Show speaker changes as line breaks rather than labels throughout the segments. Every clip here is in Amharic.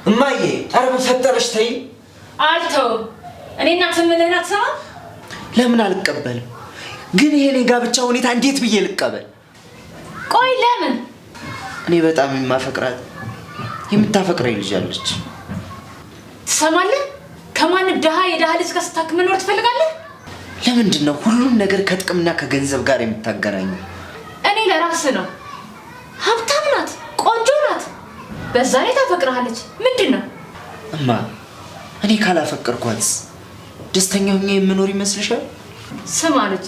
እማዬ ኧረ በፈጠረሽ ተይ።
አልተውም። እኔ እናት ምንህን አትሰማም?
ለምን አልቀበልም? ግን ይሄ ጋብቻ ሁኔታ እንዴት ብዬ ልቀበል?
ቆይ ለምን?
እኔ በጣም የማፈቅራት የምታፈቅረኝ ልጅ አለች።
ትሰማለህ? ከማንም የድሃ ልጅ ጋር ስታክም መኖር ትፈልጋለህ?
ለምንድን ነው ሁሉም ነገር ከጥቅምና ከገንዘብ ጋር የምታገናኘው?
እኔ ለራስ ነው። ሀብታም ናት፣ ቆንጆ ናት፣ በዛ ላይ ታፈቅርሃለች። ምንድን ነው?
እማ እኔ ካላፈቀርኳትስ ደስተኛ ሆኜ የምኖር ይመስልሻል?
ስማ ልጄ፣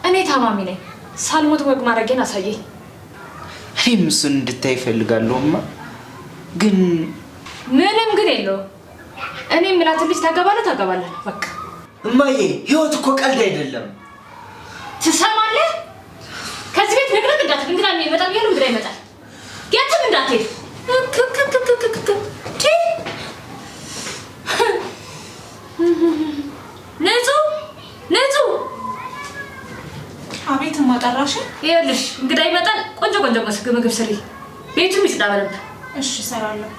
እኔ ታማሚ ነኝ። ሳልሞት ወግ ማድረጌን አሳየኝ።
እኔም እሱን እንድታይ እፈልጋለሁ እማ። ግን
ምንም ግን የለውም። እኔ የምላትን ልጅ ታገባለህ በቃ።
እማዬ ህይወት እኮ ቀልድ አይደለም።
ትሰማለህ? ከዚህ ቤት ንግረት እንዳትል። እንግዳ ይመጣል ብያለሁ፣ እንግዳ ይመጣል። የትም እንዳትሄድ። ንጹህ
አቤት ማጠራሽ።
ይኸውልሽ እንግዳ ይመጣል። ቆንጆ ምግብ ስሪ። ቤቱም ይጽዳ በደንብ።
እሺ እሰራለሁ።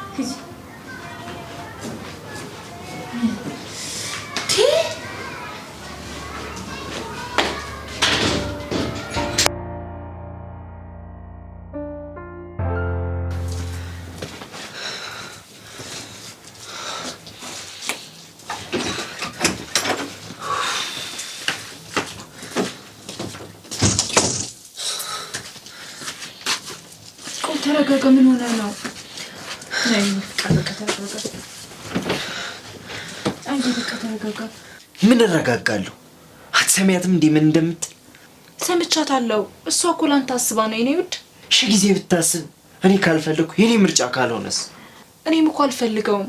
ተረጋጋ። ምን ሆነ ነው? ነይ ተረጋጋ።
ምን እረጋጋለሁ? አትሰሚያትም እንዴ ምን እንደምትል?
ሰምቻታለሁ። እሷ እኮ ላንተ አስባ ነው የኔ ውድ።
ሺ ጊዜ ብታስብ እኔ ካልፈለኩ የኔ ምርጫ ካልሆነስ?
እኔም እኮ አልፈልገውም።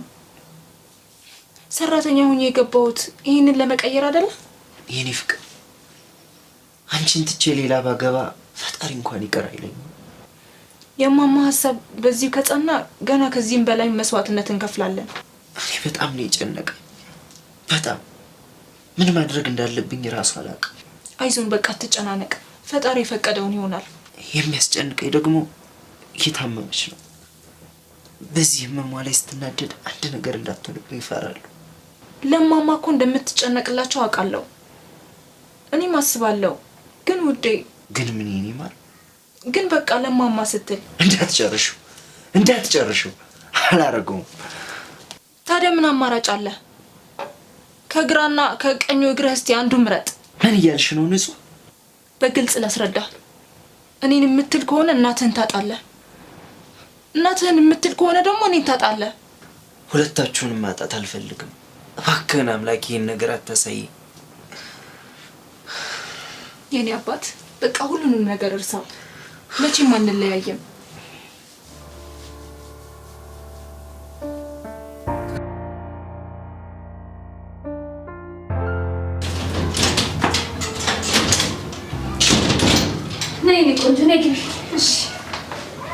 ሰራተኛ ሆኜ የገባሁት ይሄንን ለመቀየር አይደለ?
የኔ ፍቅር አንቺን ትቼ ሌላ ባገባ ፈጣሪ እንኳን ይቅር አይለኝም።
የማማ ሐሳብ በዚህ ከጸና ገና ከዚህም በላይ መስዋዕትነት እንከፍላለን።
እኔ በጣም ነው የጨነቀኝ። በጣም ምን ማድረግ እንዳለብኝ ራሱ አላውቅም።
አይዞን በቃ አትጨናነቅ። ፈጣሪ የፈቀደውን ይሆናል።
የሚያስጨንቀኝ ደግሞ እየታመመች ነው። በዚህ ህመሟ ላይ ስትናደድ አንድ ነገር እንዳትሆንብኝ ይፈራሉ።
ለማማ እኮ እንደምትጨነቅላቸው አውቃለሁ። እኔም አስባለሁ። ግን ውዴ
ግን ምን ይኒማል?
ግን በቃ ለማማ ስትል
እንዳትጨርሽው አላረገውም።
ታዲያ ምን አማራጭ አለ? ከግራና ከቀኙ እግርህ እስቲ አንዱ ምረጥ።
ምን እያልሽ ነው ንጹህ?
በግልጽ ላስረዳ። እኔን የምትል ከሆነ እናትህን ታጣለህ። እናትህን የምትል ከሆነ ደግሞ እኔን ታጣለህ።
ሁለታችሁንም ማጣት አልፈልግም። እባክህን አምላክ ይሄን ነገር አታሳይ።
የኔ አባት በቃ ሁሉንም ነገር እርሳው። መቼም አንለያየም።
ነይ ቆንጆ ነይ ግቢ። እሺ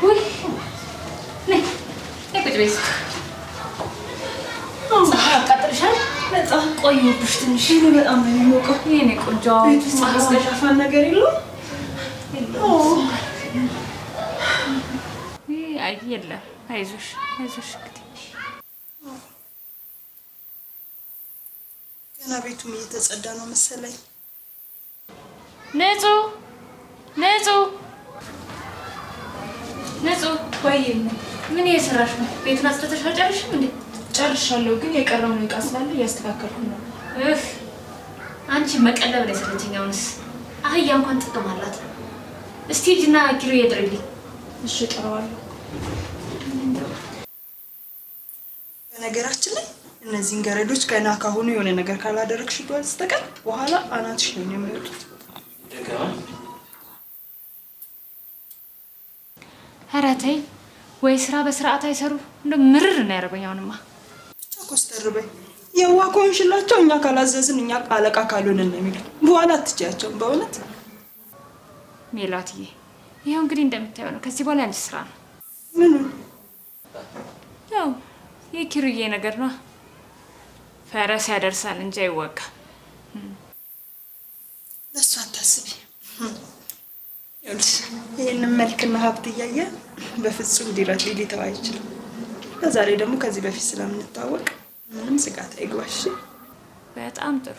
ወይ ነይ ቁጭ በይ። አቃጥልሻል? በጣም ቆየሁብሽ ትንሽ።
እኔ በጣም ነው የሚሞቀው።
የኔ ቆንጆ
ማስገሻፋን ነገር የለውም?
አይ የለም። አይዞሽ እንግዲህ
ገና ቤቱም እየተጸዳ ነው መሰለኝ።
ንጹህ
ወይ
ምን እየሰራሽ ነው? ቤቱን አስተተሽ አልጨረስሽም እንዴ?
ጨርሻለሁ፣ ግን የቀረውን ዕቃ ስላለ እያስተካከልኩ ነው።
አንቺ መቀለብ ላይ ስለተኛውንስ አህያ እንኳን ጥቅም አላት። እስቲ ሂጂና ኪሎ እየጥሪልኝ።
እሺ እጠራዋለሁ። በነገራችን ላይ እነዚህን ገረዶች ገና ካሁኑ የሆነ ነገር ካላደረግሽ በስተቀር በኋላ አናትሽ ነው የሚወጡት።
ኧረ ተይ፣ ወይ ስራ በስርዓት አይሰሩ። እንደው ምርር ነው ያደረገኝ። አሁንማ
ብቻ ኮስተር በይ። የዋ ኮንሽላቸው እኛ ካላዘዝን እኛ አለቃ ካልሆነን ነው የሚሉት። በኋላ አትችያቸውም በእውነት
ሜላትዬ። ይኸው እንግዲህ እንደምታየው ነው። ከዚህ በኋላ ያንቺ ስራ ነው።
ምኑ?
ያው የኪሩዬ ነገር ነው። ፈረስ ያደርሳል እንጂ አይወጋ።
ለእሱ አታስቢ። ይህንን መልክና ሀብት እያየ በፍጹም ሊተው አይችልም። በዛሬ ደግሞ ከዚህ በፊት ስለምንታወቅ ምንም ስጋት አይግባሽ።
በጣም ጥሩ።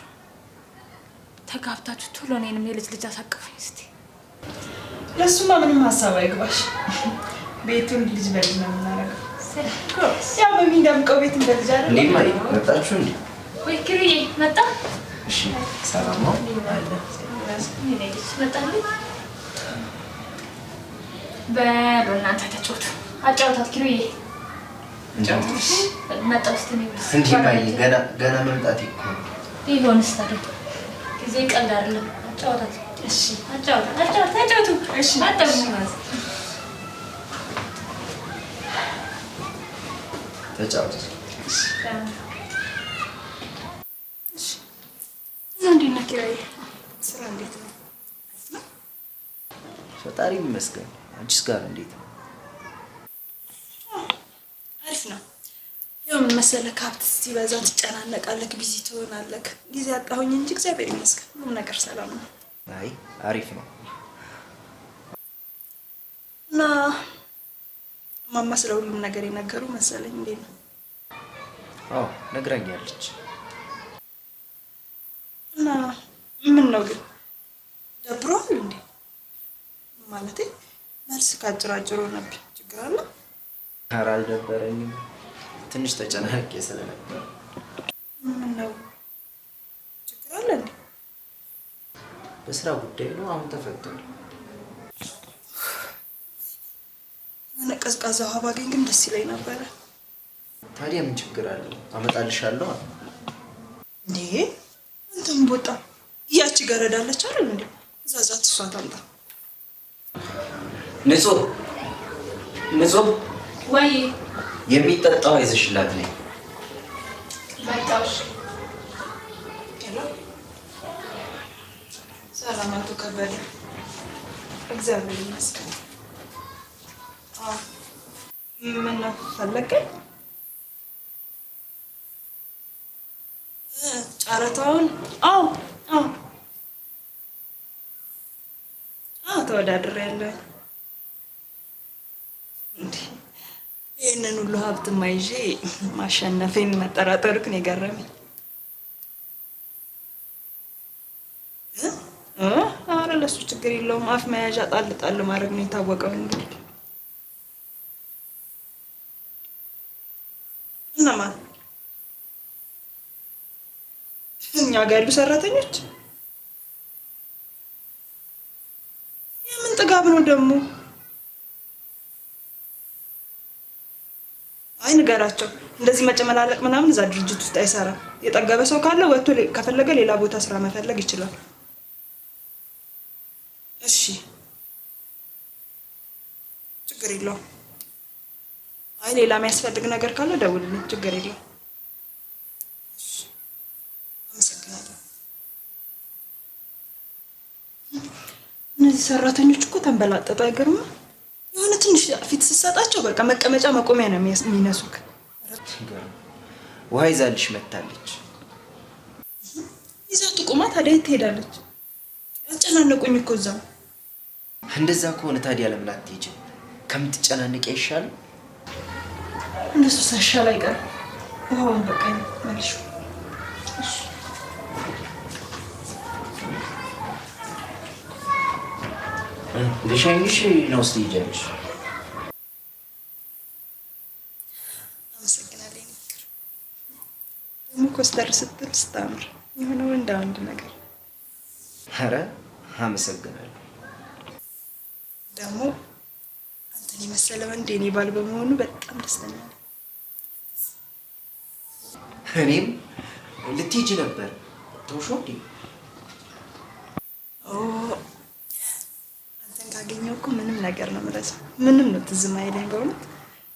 ተጋብታችሁ ቶሎ እኔንም የልጅ ልጅ አሳቅፈኝ እስቲ።
ለሱማ ምንም ሀሳብ አይግባሽ። ቤቱን ልጅ በልጅ ነው የምናደርገው። ያው በሚደምቀው ቤት እንደልጅ አይደል?
እንዴ ማሪ መጣችሁ እንዴ?
ወይ ኪሩዬ መጣ?
እሺ ሰላም ነው?
በሉ እናንተ ተጫወቱ። አጫውታት ኪሩዬ። መጣሁ እስቲ ነው
እንዴ ማሪ ገና መምጣት እኮ
ይሆንስ ታዲያ ጊዜ ቀልድ አይደለም። አጫውታት። እሺ አጫውቱ። እሺ አጣሙ
ተጫወቱ።
እንዴት ነህ ኪራዬ? ስራ እንዴት ነው?
ፈጣሪ ይመስገን። አንቺስ ጋር እንዴት ነው?
አሪፍ ነው። ያው ምን መሰለህ ከሀብት ሲበዛ ትጨናነቃለህ፣ ቢዚ ትሆናለህ። ጊዜ አጣሁኝ እንጂ እግዚአብሔር ይመስገን ሁሉም ነገር ሰላም ነው።
አይ አሪፍ ነው።
እና ማማ ስለ ሁሉም ነገር የነገሩ መሰለኝ። እንዴት ነው?
አዎ ነግራኛለች።
እና ምን ነው ግን ደብሮሃል እንዴ? ማለቴ መልስ ካጭራጭሮ ነበር። ችግር አለ?
ኧረ አልደበረኝም። ትንሽ ተጨናንቄ ስለነበር።
ምን ነው ችግር አለ እንዴ?
በስራ ጉዳይ ነው። አሁን ተፈቷል።
እኔ ቀዝቃዛ ውሃ ባገኝ ግን ደስ ይለኝ ነበረ።
ታዲያ ምን ችግር አለው? አመጣልሻለሁ።
እንዴ አንተም ቦጣ ያቺ ገረዳለች አይደል እንዴ? እዛዛት እሷ ታምጣ።
ንጹህ
ወይ
የሚጠጣው አይዘሽላት ነኝ።
መጣሽ?
ሰላማቱ ከበደ። እግዚአብሔር ይመስገን። ምን ፈለገኝ? ጨረታውን? አዎ ተወዳድሬያለሁ። ይህንን ሁሉ ሀብት ማይዤ ማሸነፌን መጠራጠርክ ነው የገረመኝ። ኧረ ለሱ ችግር የለውም። አፍ መያዣ ጣል ማድረግ ነው የታወቀው። እንግዲህ እነማን? እኛ ጋር ያሉ ሰራተኞች። የምን ጥጋብ ነው ደግሞ? አይ ንገራቸው፣ እንደዚህ መጨመላለቅ ምናምን እዛ ድርጅት ውስጥ አይሰራም። የጠገበ ሰው ካለ ወጥቶ ከፈለገ ሌላ ቦታ ስራ መፈለግ ይችላል። እሺ ችግር የለውም። አይ ሌላ የሚያስፈልግ ነገር ካለ ደውልልኝ፣ ችግር የለውም። አመሰግናለሁ። እነዚህ ሰራተኞች እኮ ተንበላጠጡ። አይገርምም? የሆነ ትንሽ ፊት ስትሰጣቸው በቃ መቀመጫ መቆሚያ ነው የሚነሱክ።
ውሃ ይዛልሽ መታለች።
ይዛቱ ቁማ ታዲያ የት ትሄዳለች? አጨናነቁኝ እኮ እዛው።
እንደዛ ከሆነ ታዲያ ለምን አትሄጂም? ከምትጨናነቂ አይሻልም?
እንደሱ ሳይሻል አይቀርም። ውሃውን በቃ መልሹ።
ልሸኝሽ ነው ስትሄጃለሽ?
አመሰግናለሁ። ፍቅር ደግሞ ኮስተር ስትል ስታምር የሆነ ወንድ ነገር።
ኧረ አመሰግናለሁ።
ደግሞ አንተን የመሰለ ወንድ የኔ ባል በመሆኑ በጣም ደስተኛ ነኝ።
እኔም ልትሄጂ ነበር ተውሾ እንዴ?
አንተን ካገኘው እኮ ምንም ነገር ነው የምረሳው። ምንም ነው ትዝ የማይለኝ። በእውነት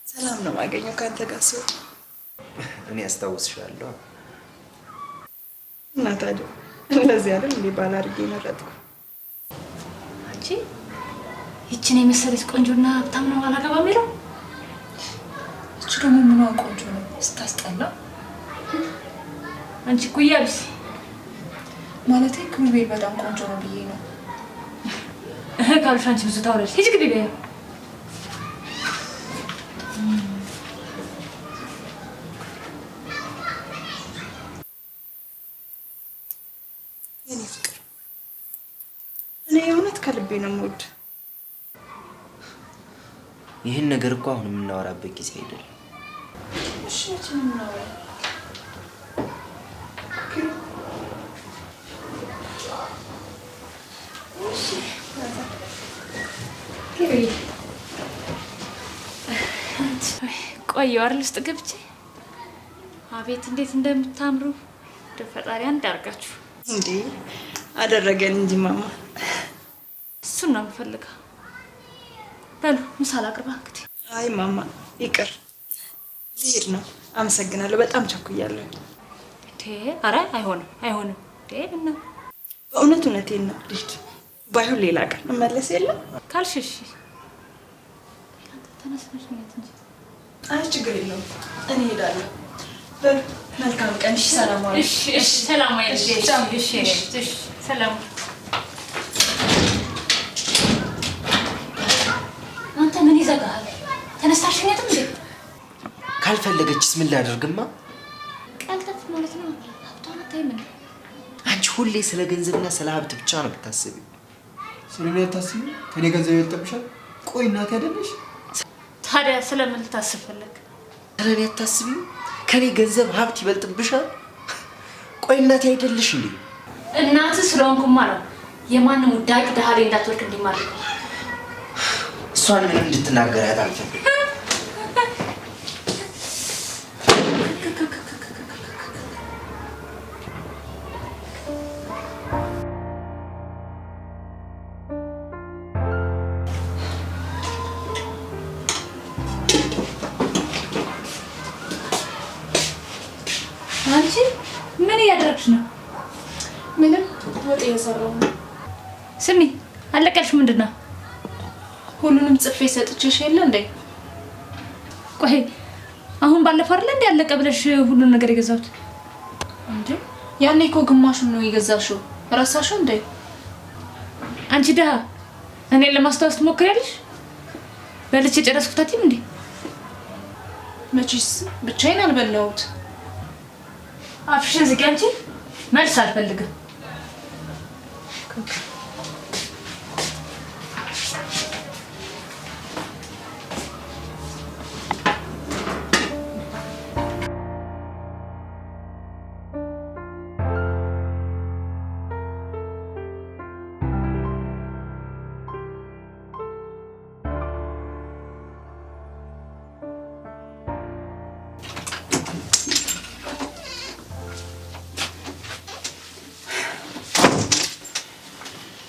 ሰላም ነው የማገኘው ከአንተ ጋር ሲሆን።
እኔ አስታውስሻለሁ።
እና ታዲያ እንደዚህ አይደል እንዴ ባል አድርጌ መረጥኩ።
አንቺ ይችን የመሰለች ቆንጆና ሀብታም ነው አላገባ የሚለው?
እቺ ደግሞ ምኗ ቆንጆ ነው ስታስጠላ።
አንቺ ኩያ ቢስ
ማለቴ ክሩቤል በጣም ቆንጆ ነው ብዬ ነው።
ካልሽ አንቺ ብዙ ታውለሽ። ሂጂ ግቢ በይ።
ከልቤ ነው የምወድ።
ይህን ነገር እኮ አሁን የምናወራበት ጊዜ አይደለም።
እሺ መቼ ነው የምናወራው?
ቆየሁ አይደል ውስጥ ገብቼ። አቤት እንዴት እንደምታምሩ ፈጣሪ አንድ አድርጋችሁ።
እንዴ አደረገን እንጂ ማማ።
እሱን ነው የምፈልገው። በሉ ምሳ ላቅርባ እንግዲህ።
አይ ማማ ይቅር፣ ልሄድ ነው። አመሰግናለሁ። በጣም ቸኩያለሁ።
ኧረ አይሆንም። እና
እውነቴን ነው። ልሂድ። ባይሆን ሌላ ቀን እመለስ የለም
ካልሽ እሺ። ተነስነሽ እንጂ።
አይ ችግር የለውም፣ እኔ እሄዳለሁ። በሉ መልካም ቀን። እሺ ሰላም ዋሉ።
እሺ ሰላም ዋሉ። እሺ ሰላም። አንተ ምን ይዘጋሃል? ተነሳሽኛትም እንዴ?
ካልፈለገችስ ምን ላደርግማ?
ቀልጠፍ ማለት ነው። ሀብቷን አታይም እንዴ?
አንቺ ሁሌ ስለ ገንዘብና ስለ ሀብት ብቻ ነው የምታስቢው።
ስለኔ አታስቢ? ከኔ ገንዘብ ይወጣብሻል? ቆይ እናቴ አይደለሽ?
ታዲያ ስለምን ልታስብ ፈለግ?
ስለኔ አታስቢው? ከኔ ገንዘብ ሀብት ይበልጥብሻል? ቆይ እናቴ አይደለሽ እንዴ?
እናትህ ስለሆንኩማ ነው የማንም ውዳቂ ደሃ ላይ እንዳትወርቅ እንዲማርክ።
እሷን ምን እንድትናገራት አልፈልግም።
አንቺ ምን እያደረግሽ ነው?
ምንም ወጥ እየሰራሁ ነው።
ስሚ አለቀልሽ? ምንድን ነው?
ሁሉንም ጽፌ ሰጥቼሽ የለ እንዴ?
ቆይ አሁን ባለፈው አይደል እንዴ ያለቀ ብለሽ ሁሉን ነገር የገዛሁት?
እንዴ ያኔ እኮ ግማሹን ነው የገዛሽው። ረሳሽው እንዴ?
አንቺ ደሃ እኔን ለማስታወስ ትሞክሪያለሽ? በልቼ የጨረስኩት አትይም እንዴ?
መቼስ ብቻዬን አልበላሁት።
አፍሽን ዝጊ አንቺ። መልስ አልፈልግም።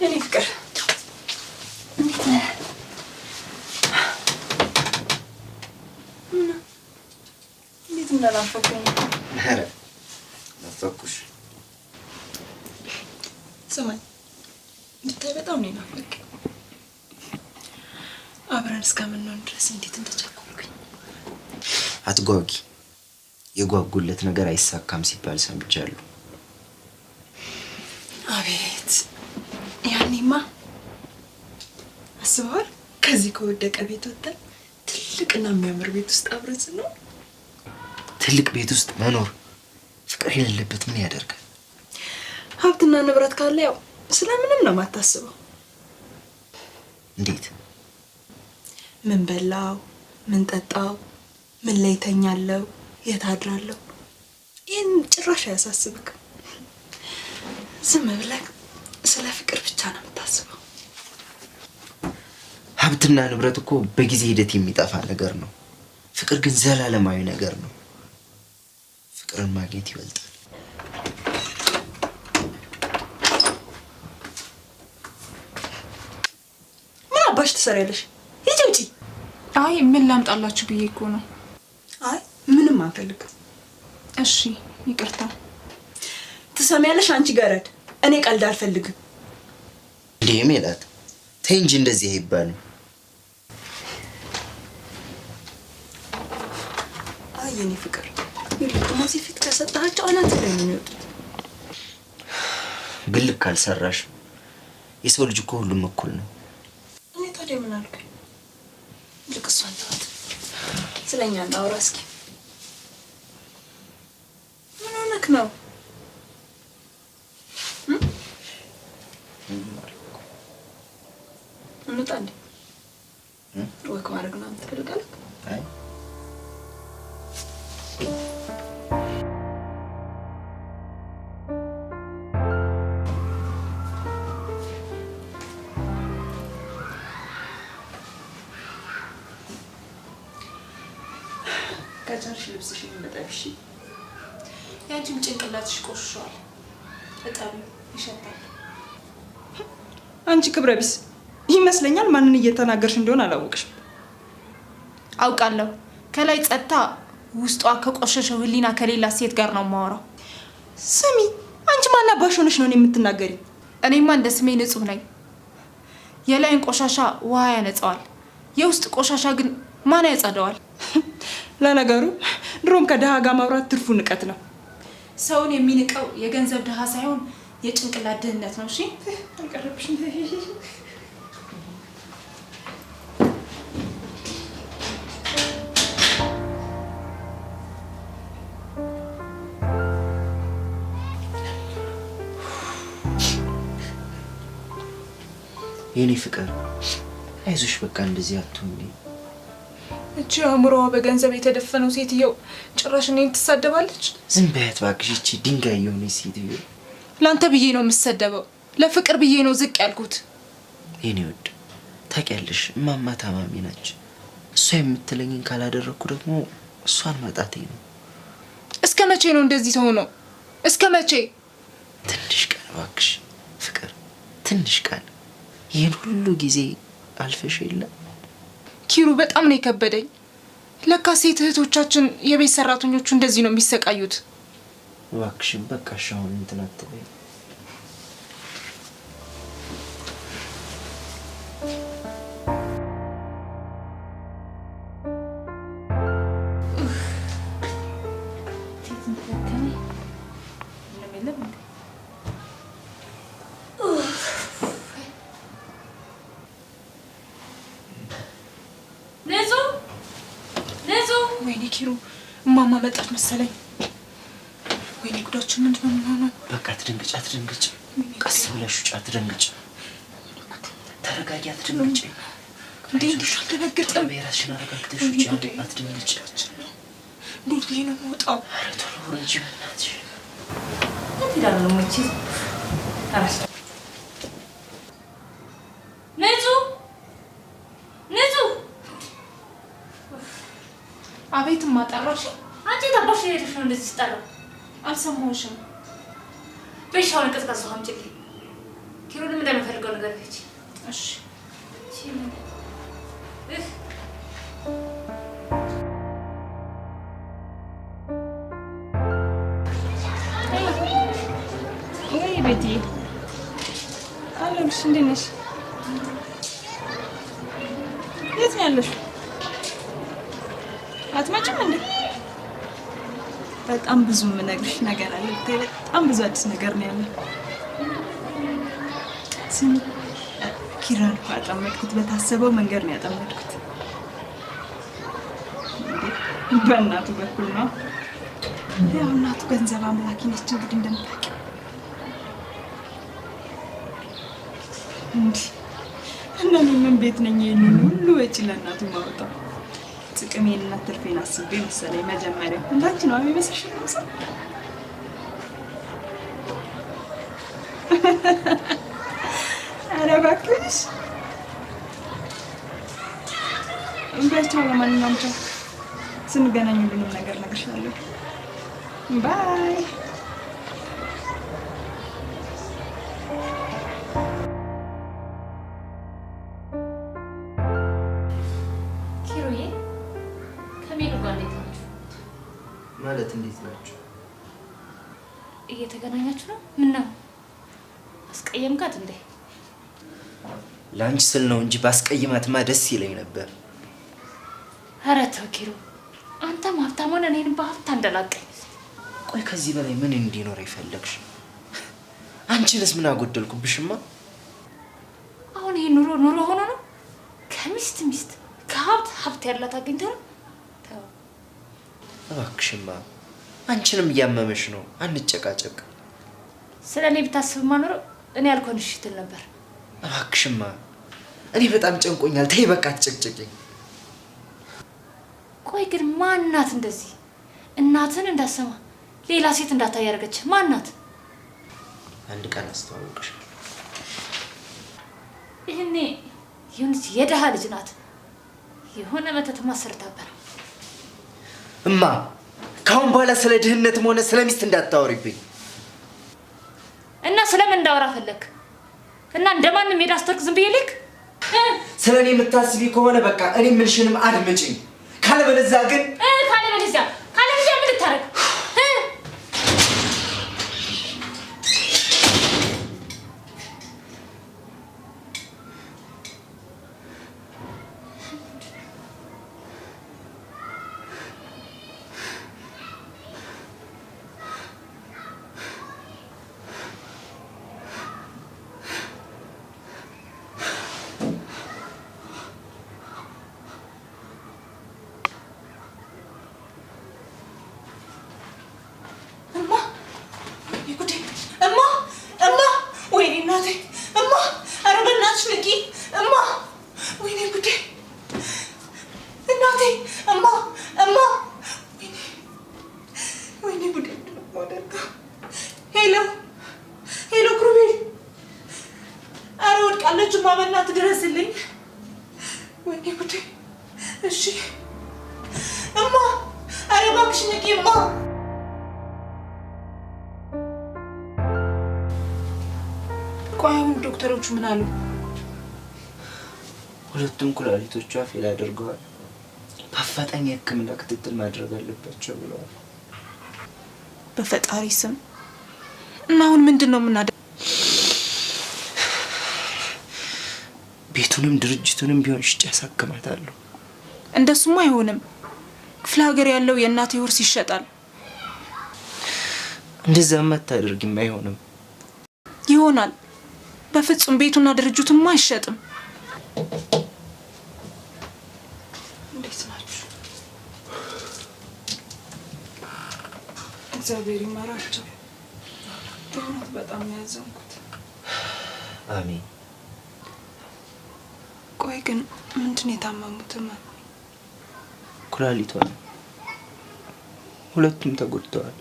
የኔ ፍቅር እንዴት እንደናፈቀኝ።
ኧረ ናፈኩሽ።
ስማኝ ብታይ በጣም ነው የናፈቀኝ። አብረን እስከምንሆን ድረስ እንዴት እንደቸኮልኩኝ።
አትጓጊ። የጓጉለት ነገር አይሳካም ሲባል ሰምቻለሁ።
አቤት ያኔማ አስበዋል። ከዚህ ከወደቀ ቤት ወጥተን ትልቅና የሚያምር ቤት ውስጥ አብረን ስንሆን።
ትልቅ ቤት ውስጥ መኖር ፍቅር የሌለበት ምን ያደርጋል?
ሀብትና ንብረት ካለ ያው ስለምንም ነው የማታስበው።
እንዴት?
ምን በላው፣ ምን ጠጣው፣ ምን ላይ ተኛለው፣ የት አድራለሁ፣ ይህን ጭራሽ አያሳስብክም። ዝም ብለህ ስለ ፍቅር ብቻ ነው የምታስበው።
ሀብትና ንብረት እኮ በጊዜ ሂደት የሚጠፋ ነገር ነው። ፍቅር ግን ዘላለማዊ ነገር ነው። ፍቅርን ማግኘት ይበልጣል።
ምን አባሽ ትሰሪያለሽ? ሂጂ ውጪ።
አይ ምን ላምጣላችሁ ብዬ እኮ ነው።
አይ ምንም አንፈልግም።
እሺ ይቅርታ።
ትሰሚያለሽ አንቺ ገረድ፣ እኔ ቀልድ አልፈልግም።
እንዴ ሜላት ተይ እንጂ እንደዚህ አይባልም።
አይ የኔ ፍቅር እነዚህ ፊት ከሰጣቸው አናት ላይ ነው የሚወጡት።
ግን ልክ ካልሰራሽ የሰው ልጅ እኮ ሁሉም እኩል ነው።
እኔ ታዲያ ምን አልኩኝ? ልክ እሷን ተዋት። ስለኛ እናውራ እስኪ። ምን ሆነክ ነው? ከቻልሽ ልብስሽን መጠብሽ።
ያንቺም ጭንቅላትሽ ቆሽሿል። እጠቢ፣ ይሸታል።
አንቺ ክብረ ቢስ ይመስለኛል። ማንን እየተናገርሽ እንደሆነ አላወቅሽም።
አውቃለሁ። ከላይ ጸጥታ ውስጧ ከቆሸሸው ህሊና ከሌላ ሴት ጋር ነው የማወራው።
ስሚ አንቺ ማን አባሽ ሆነሽ ነው የምትናገሪ?
እኔማ እንደ ስሜ ንጹህ ነኝ። የላይን ቆሻሻ ውሃ ያነጻዋል፣ የውስጥ ቆሻሻ ግን ማን ያጸደዋል?
ለነገሩ ድሮም ከድሃ ጋር ማውራት ትርፉ ንቀት ነው።
ሰውን የሚንቀው የገንዘብ ድሃ ሳይሆን የጭንቅላት ድህነት ነው። እሺ
አልቀረብሽም።
የኔ ፍቅር አይዞሽ፣ በቃ እንደዚህ አትሁኚ።
እቺ አእምሮዋ በገንዘብ የተደፈነው ሴትየው ጭራሽ እኔን ትሳደባለች።
ዝም በያት እባክሽ። እቺ ድንጋይ የሆነች ሴትዮ።
ላንተ ብዬ ነው የምሰደበው፣ ለፍቅር ብዬ ነው ዝቅ ያልኩት።
የኔ ወድ ታውቂያለሽ፣ እማማ ታማሚ ናች። እሷ የምትለኝን ካላደረኩ ደግሞ እሷን ማጣቴ ነው።
እስከ መቼ ነው እንደዚህ ተሆነው? እስከ መቼ?
ትንሽ ቀን እባክሽ ፍቅር፣ ትንሽ ቀን። ይህን ሁሉ ጊዜ አልፈሽ የለ
ኪሩ፣ በጣም ነው የከበደኝ። ለካ ሴት እህቶቻችን የቤት ሰራተኞቹ እንደዚህ ነው የሚሰቃዩት።
እባክሽን በቃ አሁን እንትን አትበይ።
ወይኔ ኪሩ፣ እማማ መጣች መሰለኝ። ወይኔ ጉዳችን ምንድን ነው የሚሆነው?
በቃ አትደንግጭ፣ አትደንግጭ። ቀስ ብለሽ ውጭ፣ አትደንግጭ። ተረጋጊ፣ አትደንግጭ።
እንዴ እንዴት አልደነግጥም?
የራስሽን አረጋግተሽ ውጭ፣ አትደንግጭ።
እንዴት ብዬ ነው የምወጣው?
ኧረ ቶሎ ውረጂ በእናትሽ።
አቤት ማጣራሽ።
አንቺ ታባሽ ሄደሽ ነው እንደዚህ ስጠራ?
አልሰማሁሽም።
በሻውን ቀዝቃዛ ውሃ አምጪልኝ። ኪሩንም እንደምፈልገው ነገር ነች።
እሺ
ወይ ቤቲ አለምሽ፣ እንዴት ነሽ? የት ነው ያለሽው? አትመጭም እንዴ? በጣም ብዙ የምነግርሽ ነገር አለ። በጣም ብዙ አዲስ ነገር ነው ያለው። ስሚ ኪራን እኮ ያጠመድኩት በታሰበው መንገድ ነው ያጠመድኩት። በእናቱ በኩል ነው። ያው እናቱ ገንዘብ አምላኪ ነች እንግዲህ እንደምታውቂው። እና እኔ ምን ቤት ነኝ ይሄንን ሁሉ ወጪ ለእናቱ ማውጣው? ጥቅሜንና ትርፌን አስቤ መሰለኝ መጀመሪያ። እንዳንቺ ነው የሚመስልሽ ነው ሰው? ኧረ እባክሽ እንበቻው። ለማንኛውም ቻው፣ ስንገናኝ ሁሉንም ነገር እነግርሻለሁ። ባይ።
ማለት እንዴት ናችሁ?
እየተገናኛችሁ ነው? ምን ነው አስቀየምካት እንዴ?
ላንቺ ስል ነው እንጂ ባስቀይማትማ ደስ ይለኝ ነበር።
ኧረ ተው ኪሩ፣ አንተም ሀብታም ሆነህ እኔን በሀብት አንደላቀኝ።
ቆይ ከዚህ በላይ ምን እንዲኖር ይፈልግሽ? አንቺንስ ምን አጎደልኩብሽማ?
አሁን ይሄ ኑሮ ሆኖ ነው? ከሚስት ሚስት ከሀብት ሀብት ያላት አግኝተህ ነው? ተው
እባክሽማ፣ አንቺንም እያመመሽ ነው። አንጨቃጨቅ።
ስለ እኔ ብታስብማ ኖሮ እኔ ያልኩህን እሺ ትል ነበር።
እባክሽማ፣ እኔ በጣም ጨንቆኛል። ተይ በቃ አትጨቅጭቅኝ።
ቆይ ግን ማናት እንደዚህ እናትን እንዳሰማ ሌላ ሴት እንዳታይ ያደረገች ማናት?
አንድ ቀን አስተዋውቅሻለሁ።
ይሄኔ የሆነች የደሃ ልጅ ናት። የሆነ መተት ማሰርታበት።
እማ ካሁን በኋላ ስለ ድህነትም ሆነ ስለ ሚስት እንዳታወሪብኝ።
እና ስለምን እንዳወራ ፈለክ? እና እንደማንም ሄዳ አስተርክ ዝም ብዬ ልክ
ስለኔ የምታስቢ ከሆነ በቃ እኔ ምልሽንም አድምጪኝ። ካለበለዚያ ግን
ካለበለዚያ ምን ልታረግ?
ድረስልኝ። ወይኔ ጉዴ! እሺ እማ፣ ኧረ እባክሽ ንቂ እማ። ቆይ አሁን ዶክተሮቹ ምን አሉ?
ሁለቱም ኩላሊቶቿ ፌል አድርገዋል። በአፋጣኝ የሕክምና ክትትል ማድረግ አለባቸው ብለዋል።
በፈጣሪ ስም እና አሁን ምንድን ነው የምናደርገው?
ቤቱንም ድርጅቱንም ቢሆን ሽጬ ያሳክማታለሁ።
እንደሱማ አይሆንም። ክፍለ ሀገር ያለው የእናቴ ውርስ ይሸጣል።
እንደዛማ አታደርጊም። አይሆንም።
ይሆናል። በፍጹም ቤቱና ድርጅቱማ አይሸጥም። እንዴት ናችሁ? እግዚአብሔር ይማራቸው። በጣም ያዘንኩት።
አሜን።
ቆይ ግን ምንድን የታመሙት?
ኩላሊቷ ነው። ሁለቱም ተጎድተዋል።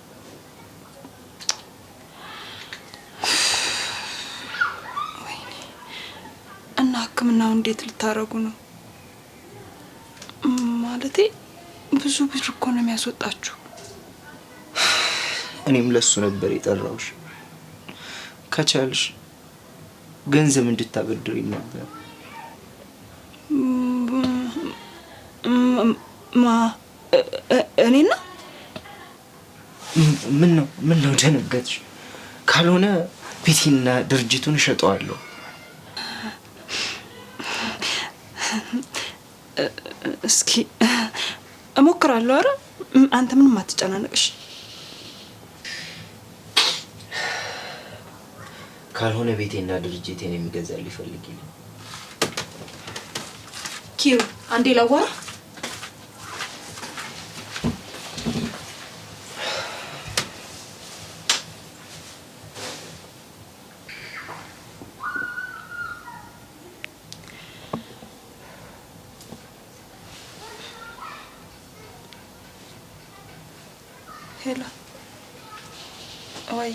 ወይኔ! እና ሕክምናው እንዴት ልታረጉ ነው? ማለቴ ብዙ ብር እኮ ነው የሚያስወጣችሁ።
እኔም ለሱ ነበር የጠራውሽ። ከቻልሽ ገንዘብ እንድታበድሪኝ ነበር።
እኔና
ምን ነው ደነገጥሽ? ካልሆነ ቤቴና ድርጅቱን እሸጠዋለሁ።
እስኪ እሞክራለሁ። አረ አንተ ምንም አትጨናነቅሽ።
ካልሆነ ቤቴና ድርጅቴን የሚገዛልኝ ፈልጊልኝ።
ኪሩ አንዴ ላዋራ። ሄሎ ወይ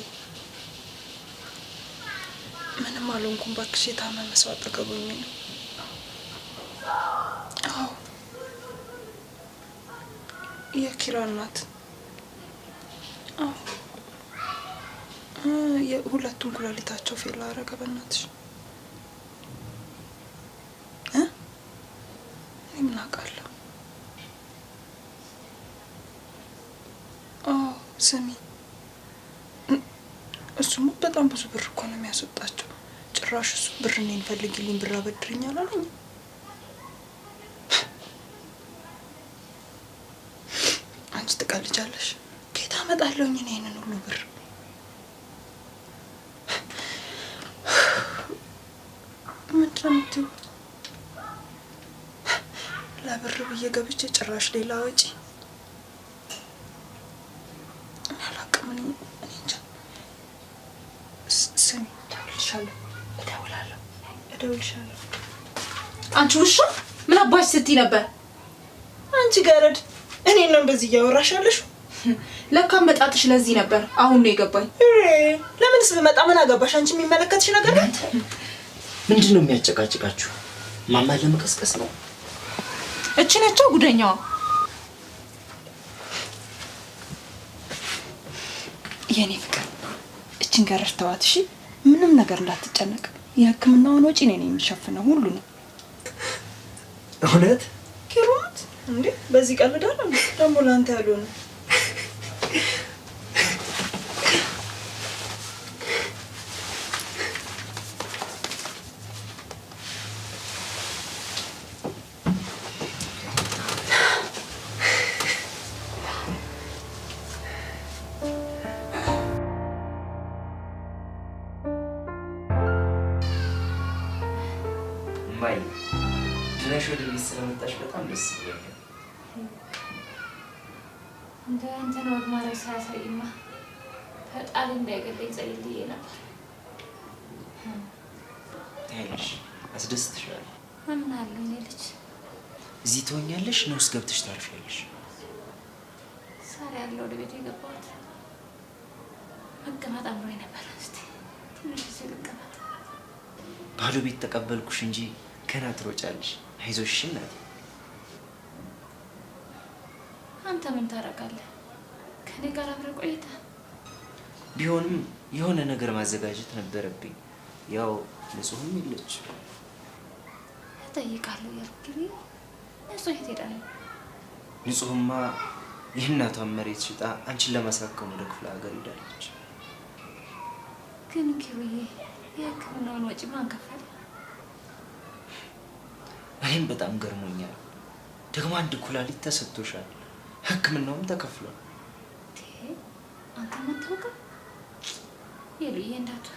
ምንም አልሆንኩም እባክሽ። የታመመ ሰው አጠገቡኝ ነው። አዎ የኪራ እናት። አዎ ሁለቱም ኩላሊታቸው ፌል አደረገ። በእናትሽ እኔ ምን አውቃለሁ? አዎ ስሚ፣ እሱም በጣም ብዙ ብር እኮ ነው የሚያስወጣቸው። ጭራሽ እሱ ብር እኔን ፈልጊልኝ ብር አበድርኝ አላለኝ። አንቺ ትቀልጃለሽ። ከየት አመጣለሁኝ እኔ ይሄንን ሁሉ ብር? ምንድን ነው የምትይው? ለብር ብዬ ገብቼ ጭራሽ ሌላ ወጪ። አላውቅም። እኔ እንጃ። ስሚ፣ እደውልልሻለሁ።
አንቺ ውሻ ምን አባሽ ስትይ ነበር?
አንቺ ገረድ፣ እኔን ነው እንደዚህ እያወራሻለሽ?
ለካ መጣትሽ ለዚህ ነበር። አሁን ነው የገባኝ።
ለምንስ ብመጣ ምን አገባሽ? አንቺ የሚመለከትሽ ነገር ነው።
ምንድን ነው የሚያጨቃጭቃችሁ? ማማ ለመቀስቀስ ነው?
እቺ ነች ጉደኛዋ።
የኔ ፍቅር እችን ገረድ ተዋት እሺ። ምንም ነገር እንዳትጨነቅ። የሕክምናውን ወጪ እኔ ነኝ የምሸፍነው ሁሉ ነው።
እውነት
ኪሩት እንዴ በዚህ ቀልዳለሁ ደግሞ ላንተ ያለው ነው።
ማይ ድነሽ ወደ ቤት ስለመጣሽ በጣም ደስ ብሎኛል።
እንደ አንተ ነው ማረግ ሳያሳይማ ፈጣሪ እንዳይገለኝ ጸልዬ ነበር።
ታይሽ አስደስትሻል።
አምናለሁ እኔ ልጅ
እዚህ ትሆኛለሽ ነው ውስጥ ገብተሽ ታርፊያለሽ?
ሳሪ ያለው ወደ ቤት የገባሁት መቀመጥ አምሮኝ ነበር። እስቲ ትንሽ ልቀመጥ።
ባዶ ቤት ተቀበልኩሽ እንጂ ገና ትሮጫለሽ። አይዞሽ እናቴ።
አንተ ምን ታደርጋለህ? ከኔ ጋር አብረህ ቆይተህ
ቢሆንም የሆነ ነገር ማዘጋጀት ነበረብኝ። ያው ንጹህም የለች
እጠይቃለሁ ያልኩ ጊዜ ንጹህ የት ሄዳ ነው?
ንጹህማ የእናቷን መሬት ሽጣ አንቺን ለማሳከም ወደ ክፍለ ሀገር ሄዳለች።
ግን ኪሩዬ የሕክምናውን ወጪ ማን ከፈለ?
እኔም በጣም ገርሞኛል። ደግሞ አንድ ኩላሊት ተሰጥቶሻል፣ ሕክምናውም ተከፍሏል።
አንተ ማታውቀው የሉዬ እንዳትሆን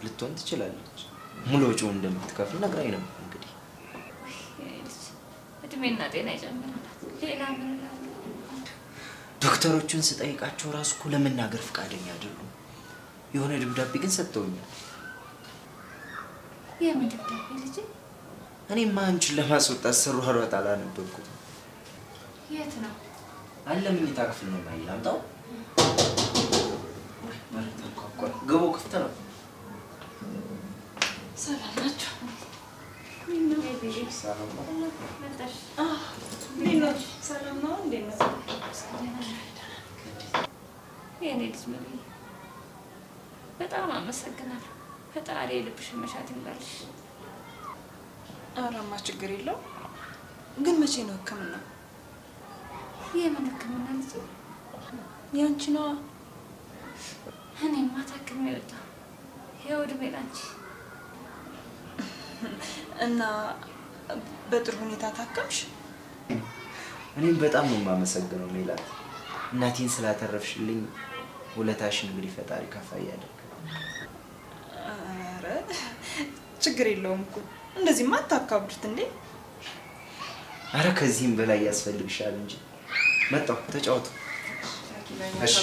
ልትሆን ትችላለች። ሙሉ ወጪውን እንደምትከፍል ነግራኝ ነበር። እንግዲህ
እድሜና ጤና ይጨምርላት። ሌላ ምን እላለሁ?
ዶክተሮቹን ስጠይቃቸው ራሱ እኮ ለመናገር ፈቃደኛ አይደሉም። የሆነ ደብዳቤ ግን ሰጥተውኛል።
የምን ደብዳቤ ልጅ?
እኔማ አንቺን ለማስወጣት ስሯሯጥ አላነበብኩትም።
የት ነው?
አለ መኝታ ክፍል ነው። ማይ ላምጣው? ገቦ ክፍት ነው።
ሰላም ናቸው?
ሰላም ነው። እንዴት ነው?
የኔ ልጅ መልዬ በጣም አመሰግናለሁ። ፈጣሪ የልብሽን መሻት ይሙላልሽ።
አራማ ችግር የለው። ግን መቼ ነው ሕክምናው?
የምን ሕክምና ልጅ?
ያንቺ ነዋ።
እኔማ ታክሜ ወጣሁ። ይኸው እድሜ ላንቺ።
እና በጥሩ ሁኔታ ታከምሽ?
እኔም በጣም ነው የማመሰግነው ሜላት። እናቴን ስላተረፍሽልኝ ውለታሽን እንግዲህ ፈጣሪ ከፋ ያደርግ።
ኧረ ችግር የለውም እኮ እንደዚህማ አታካብዱት እንዴ።
አረ ከዚህም በላይ ያስፈልግሻል እንጂ። መጣሁ፣ ተጫወቱ። እሺ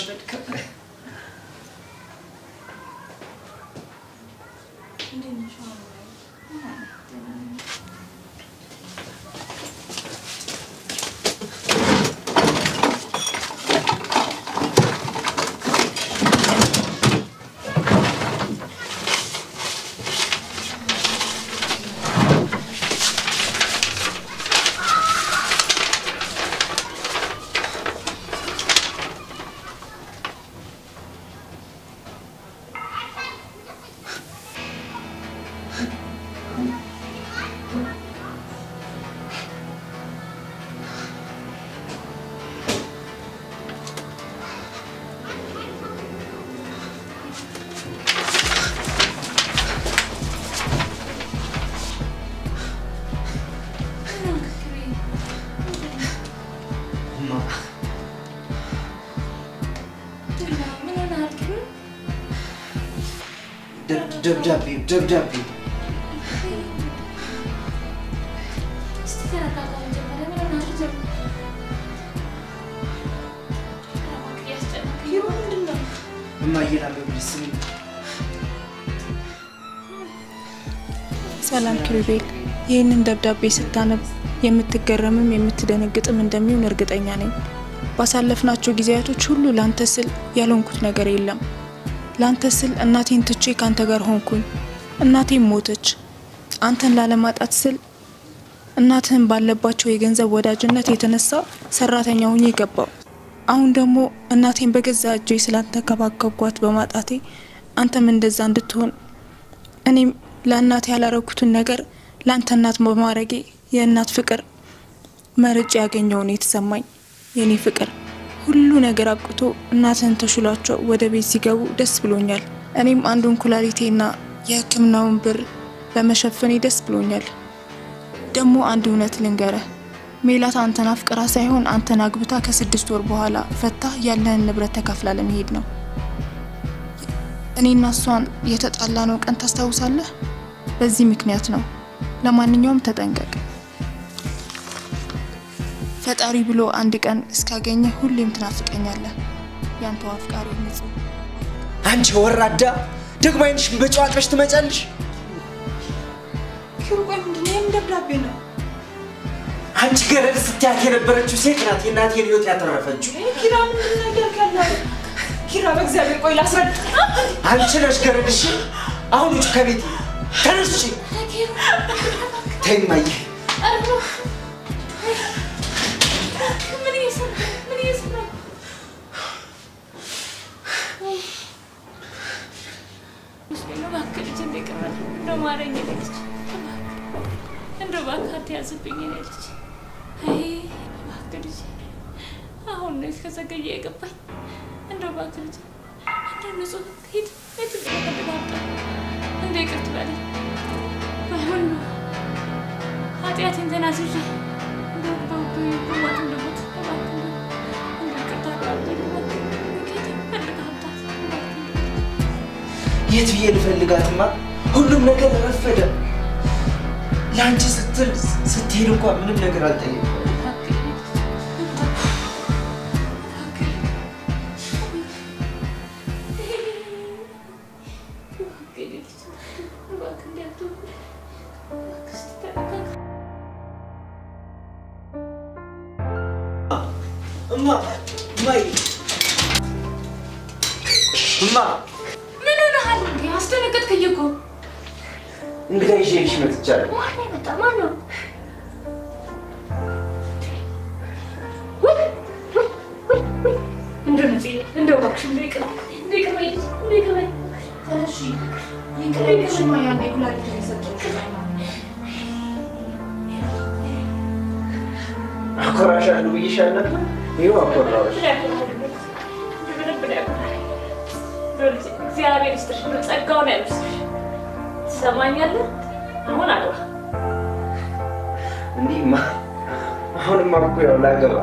ደብዳቤ
ሰላም ኪሩቤል፣ ይህንን ደብዳቤ ስታነብ የምትገረምም የምትደነግጥም እንደሚሆን እርግጠኛ ነኝ። ባሳለፍናቸው ጊዜያቶች ሁሉ ላንተ ስል ያልሆንኩት ነገር የለም። ላንተ ስል እናቴን ትቼ ካንተ ጋር ሆንኩኝ። እናቴን ሞተች። አንተን ላለማጣት ስል እናትህን ባለባቸው የገንዘብ ወዳጅነት የተነሳ ሰራተኛ ሆኜ ገባው። አሁን ደግሞ እናቴን በገዛ እጄ ስላንተከባከብኳት በማጣቴ አንተም እንደዛ እንድትሆን እኔም ለእናቴ ያላረኩትን ነገር ለአንተ እናት በማድረጌ የእናት ፍቅር መርጬ ያገኘው ነው የተሰማኝ። የኔ ፍቅር ሁሉ ነገር አብቅቶ እናትህን ተሽሏቸው ወደ ቤት ሲገቡ ደስ ብሎኛል። እኔም አንዱን ኩላሊቴና የሕክምናውን ብር በመሸፈኔ ደስ ብሎኛል። ደግሞ አንድ እውነት ልንገረህ፣ ሜላት አንተን አፍቅራ ሳይሆን አንተን አግብታ ከ6 ወር በኋላ ፈታ ያለህን ንብረት ተካፍላ ለመሄድ ነው። እኔና እሷን የተጣላነው ቀን ታስታውሳለህ? በዚህ ምክንያት ነው። ለማንኛውም ተጠንቀቅ። ፈጣሪ ብሎ አንድ ቀን እስካገኘ ሁሌም ትናፍቀኛለህ። ያንተው አፍቃሪ ንጹህ።
አንቺ ወራዳ ደግሞ አይንሽን በጨዋታሽ ትመጫለሽ።
ቆይ ምንድነው? የምን ደብዳቤ ነው?
አንቺ ገረድ ስትያት የነበረችው ሴት ናት የእናቴን ሕይወት ያተረፈችው።
ኪራ ምንድን ነገር ካለ ኪራ፣ በእግዚአብሔር ቆይ ላስረዳ።
አንቺ ነሽ ገረድ። እሺ አሁን ውጭ ከቤት ተነስጪ። ተይ ማየ፣
እንደው እባክህ አትያዝብኝ ልጅ። አይ እባክህ ልጅ፣ አሁን ነው ከዘገየ የገባኝ። እንደው እባክህ ልጅ፣ እንደው ንጹህ ሂድ ትፈልጋታ እንደው ይቅርት በለኝ። ባይሆን ነው ኃጢአቴን ተናዝዤ እንደው በሞት እንደሞት እባክህ እንደው ይቅርታ ባልበል
የት ብዬ ልፈልጋትማ? ሁሉም ነገር ረፈደ። ለአንቺ ስትል ስትሄድ እንኳን ምንም ነገር አልጠየቅም። እማ
ምን ሆነሃል? አስደነገጥከኝ እኮ።
እንግዳ ይዤልሽ መጥቻለሁ።
ማን ነው? እንደው እባክሽ
አኮራሻለሁ ብዬሻል ነበር። ይኸው አኮራሁሽ።
እግዚአብሔር ይስጥሽ፣ ጸጋውን ያልብስሽ። ትሰማኛለህ? አሁን አግባ።
እንዲህማ አሁንማ እኮ ያው ላገባ